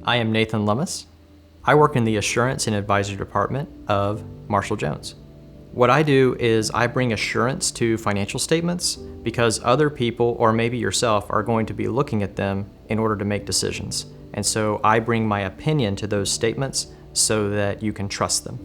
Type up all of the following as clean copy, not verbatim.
I am Nathan Lummus. I work in the Assurance and Advisory Department of Marshall Jones. What I do is I bring assurance to financial statements because other people, or maybe yourself, are going to be looking at them in order to make decisions. And so I bring my opinion to those statements so that you can trust them.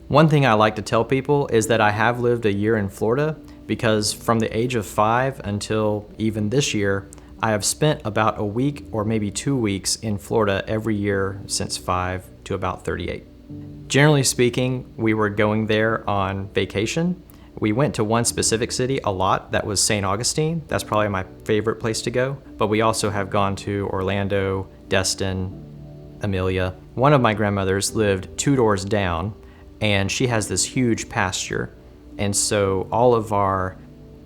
One thing I like to tell people is that I have lived a year in Florida because from the age of 5 until even this year, I have spent about a week or maybe 2 weeks in Florida every year since 5 to about 38. Generally speaking, we were going there on vacation. We went to one specific city a lot, that was St. Augustine. That's probably my favorite place to go. But we also have gone to Orlando, Destin, Amelia. One of my grandmothers lived 2 doors down, and she has this huge pasture. And so all of our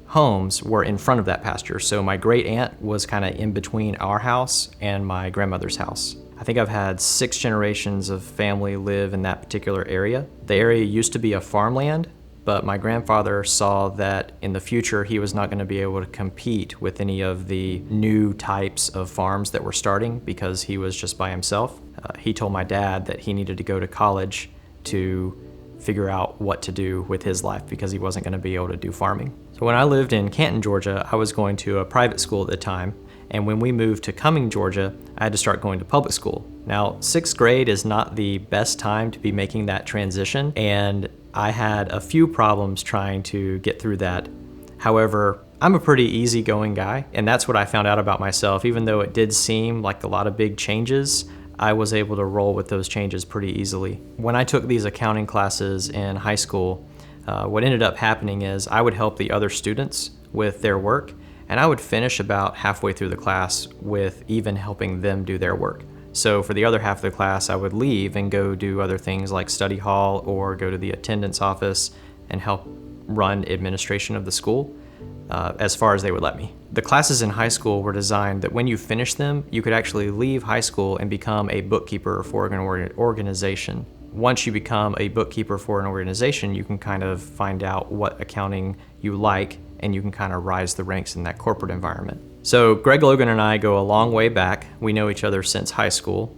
homes were in front of that pasture. So my great aunt was kind of in between our house and my grandmother's house. I think I've had 6 generations of family live in that particular area. The area used to be a farmland, but my grandfather saw that in the future he was not going to be able to compete with any of the new types of farms that were starting because he was just by himself. He told my dad that he needed to go to college to figure out what to do with his life because he wasn't going to be able to do farming. So when I lived in Canton, Georgia, I was going to a private school at the time. And when we moved to Cumming, Georgia, I had to start going to public school. Now, 6th grade is not the best time to be making that transition, and I had a few problems trying to get through that. However, I'm a pretty easygoing guy, and that's what I found out about myself. Even though it did seem like a lot of big changes, I was able to roll with those changes pretty easily. When I took these accounting classes in high school, what ended up happening is I would help the other students with their work, and I would finish about halfway through the class with even helping them do their work. So for the other half of the class, I would leave and go do other things like study hall or go to the attendance office and help run administration of the school as far as they would let me. The classes in high school were designed that when you finish them, you could actually leave high school and become a bookkeeper for an organization. Once you become a bookkeeper for an organization, you can kind of find out what accounting you like, and you can kind of rise the ranks in that corporate environment. So Greg Logan and I go a long way back. We know each other since high school,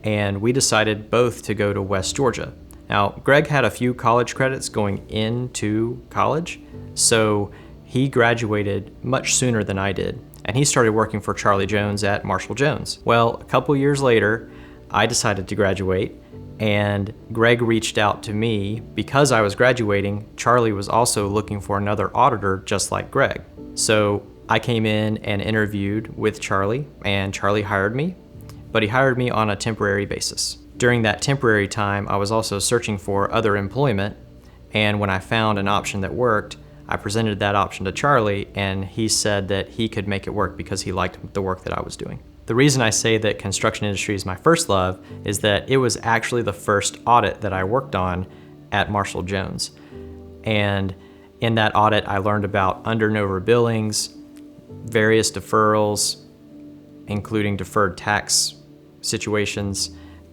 and we decided both to go to West Georgia. Now, Greg had a few college credits going into college, so he graduated much sooner than I did, and he started working for Charlie Jones at Marshall Jones. Well, a couple years later, I decided to graduate, and Greg reached out to me because I was graduating. Charlie was also looking for another auditor just like Greg. So I came in and interviewed with Charlie, and Charlie hired me, but he hired me on a temporary basis. During that temporary time, I was also searching for other employment, and when I found an option that worked, I presented that option to Charlie, and he said that he could make it work because he liked the work that I was doing. The reason I say that construction industry is my first love is that it was actually the first audit that I worked on at Marshall Jones. And in that audit, I learned about under and over billings, various deferrals, including deferred tax situations.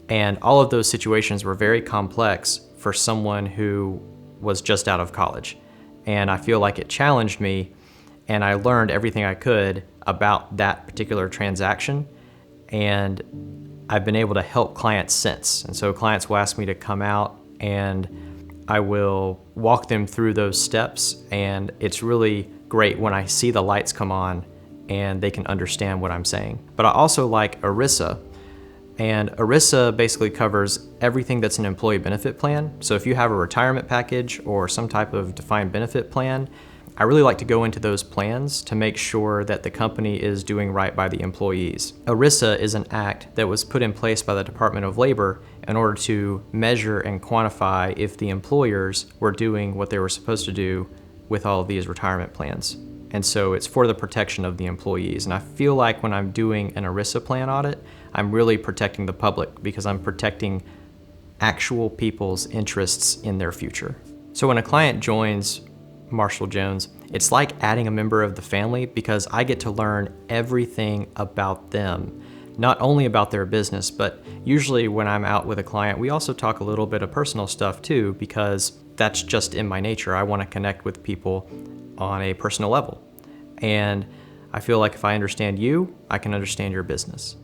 And all of those situations were very complex for someone who was just out of college. And I feel like it challenged me, and I learned everything I could about that particular transaction, and I've been able to help clients since. And so clients will ask me to come out, and I will walk them through those steps, and it's really great when I see the lights come on and they can understand what I'm saying. But I also like ERISA, and ERISA basically covers everything that's an employee benefit plan. So if you have a retirement package or some type of defined benefit plan, I really like to go into those plans to make sure that the company is doing right by the employees. ERISA is an act that was put in place by the Department of Labor in order to measure and quantify if the employers were doing what they were supposed to do with all of these retirement plans. And so it's for the protection of the employees. And I feel like when I'm doing an ERISA plan audit, I'm really protecting the public because I'm protecting actual people's interests in their future. So when a client joins Marshall Jones, it's like adding a member of the family because I get to learn everything about them, not only about their business, but usually when I'm out with a client, we also talk a little bit of personal stuff too, because that's just in my nature. I want to connect with people on a personal level. And I feel like if I understand you, I can understand your business.